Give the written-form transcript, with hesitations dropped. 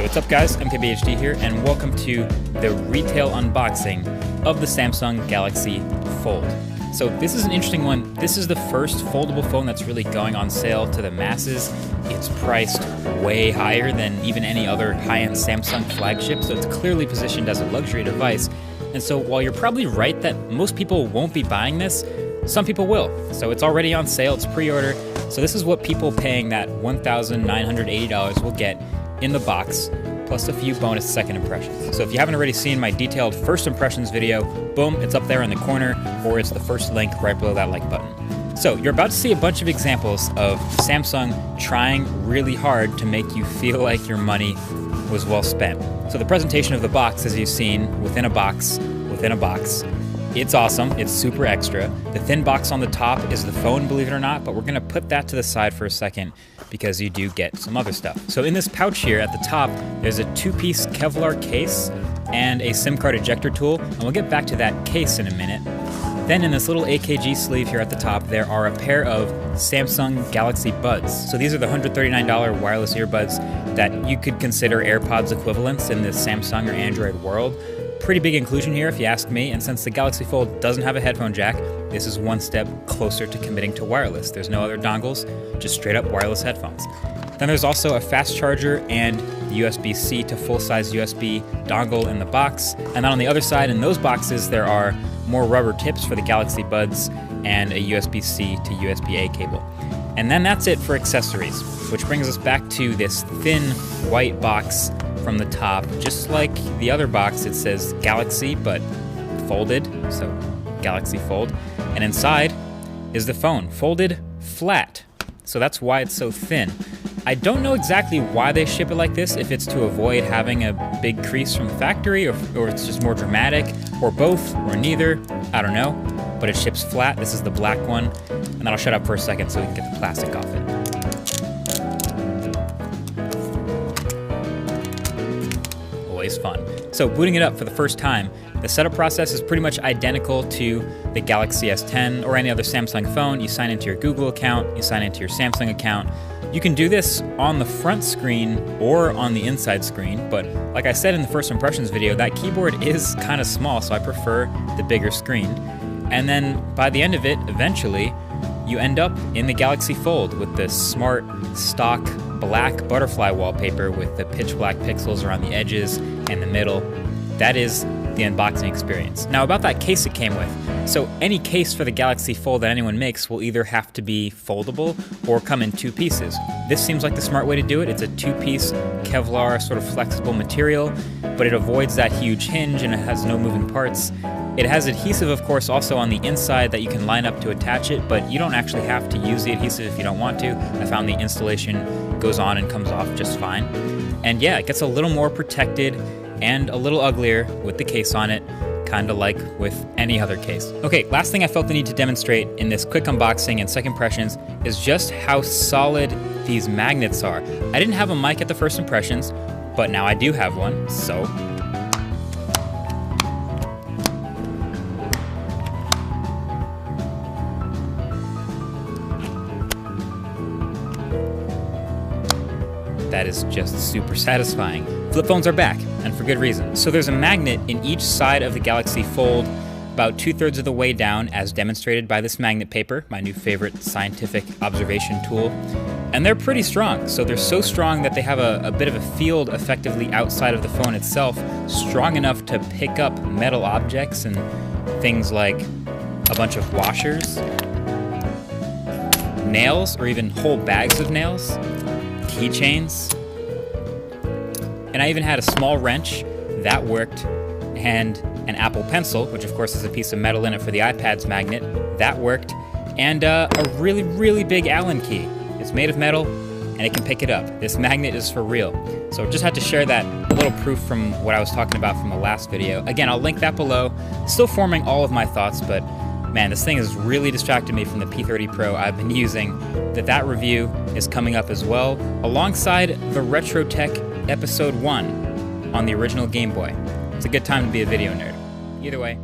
what's up guys, MKBHD here, and welcome to the retail unboxing of the Samsung Galaxy Fold. So this is an interesting one. This is the first foldable phone that's really going on sale to the masses. It's priced way higher than even any other high-end Samsung flagship, so it's clearly positioned as a luxury device. And so while you're probably right that most people won't be buying this, some people will. So it's already on sale, it's pre-order. So this is what people paying that $1,980 will get in the box, plus a few bonus second impressions. So if you haven't already seen my detailed first impressions video, boom, it's up there in the corner, or it's the first link right below that like button. So you're about to see a bunch of examples of Samsung trying really hard to make you feel like your money was well spent. So the presentation of the box, as you've seen, within a box, it's awesome, it's super extra. The thin box on the top is the phone, believe it or not, but we're gonna put that to the side for a second because you do get some other stuff. So in this pouch here at the top, there's a two-piece Kevlar case and a SIM card ejector tool, and we'll get back to that case in a minute. Then in this little AKG sleeve here at the top, there are a pair of Samsung Galaxy Buds. So these are the $139 wireless earbuds that you could consider AirPods equivalents in the Samsung or Android world. Pretty big inclusion here if you ask me, and since the Galaxy Fold doesn't have a headphone jack, this is one step closer to committing to wireless. There's no other dongles, just straight up wireless headphones. Then there's also a fast charger and the USB-C to full-size USB dongle in the box. And then on the other side, in those boxes, there are more rubber tips for the Galaxy Buds and a USB-C to USB-A cable. And then that's it for accessories, which brings us back to this thin white box from the top. Just like the other box, it says Galaxy, but folded, so Galaxy Fold. And inside is the phone, folded flat. So that's why it's so thin. I don't know exactly why they ship it like this, if it's to avoid having a big crease from the factory, or it's just more dramatic, or both, or neither, I don't know. But it ships flat, this is the black one. And then I'll shut up for a second so we can get the plastic off it. Always fun. So booting it up for the first time, the setup process is pretty much identical to the Galaxy S10 or any other Samsung phone. You sign into your Google account, you sign into your Samsung account. You can do this on the front screen or on the inside screen, but like I said in the first impressions video, that keyboard is kind of small, so I prefer the bigger screen. And then by the end of it, eventually, you end up in the Galaxy Fold with this smart, stock, black butterfly wallpaper with the pitch black pixels around the edges and the middle. That is the unboxing experience. Now about that case it came with. So any case for the Galaxy Fold that anyone makes will either have to be foldable or come in two pieces. This seems like the smart way to do it. It's a two-piece Kevlar sort of flexible material, but it avoids that huge hinge and it has no moving parts. It has adhesive, of course, also on the inside that you can line up to attach it, but you don't actually have to use the adhesive if you don't want to. I found the installation goes on and comes off just fine. And yeah, it gets a little more protected and a little uglier with the case on it, kind of like with any other case. Okay, last thing I felt the need to demonstrate in this quick unboxing and second impressions is just how solid these magnets are. I didn't have a mic at the first impressions, but now I do have one, so. That is just super satisfying. Flip phones are back, and for good reason. So there's a magnet in each side of the Galaxy Fold, about 2/3 of the way down, as demonstrated by this magnet paper, my new favorite scientific observation tool. And they're pretty strong. So they're so strong that they have a bit of a field effectively outside of the phone itself, strong enough to pick up metal objects and things like a bunch of washers, nails, or even whole bags of nails, keychains, and I even had a small wrench that worked, and an Apple Pencil, which of course has a piece of metal in it for the iPad's magnet, that worked, and a really, really big Allen key. It's made of metal, and it can pick it up. This magnet is for real. So just had to share that, a little proof from what I was talking about from the last video. Again, I'll link that below. Still forming all of my thoughts, but man, this thing has really distracted me from the P30 Pro I've been using. That review is coming up as well, alongside the RetroTech Episode 1 on the original Game Boy. It's a good time to be a video nerd. Either way,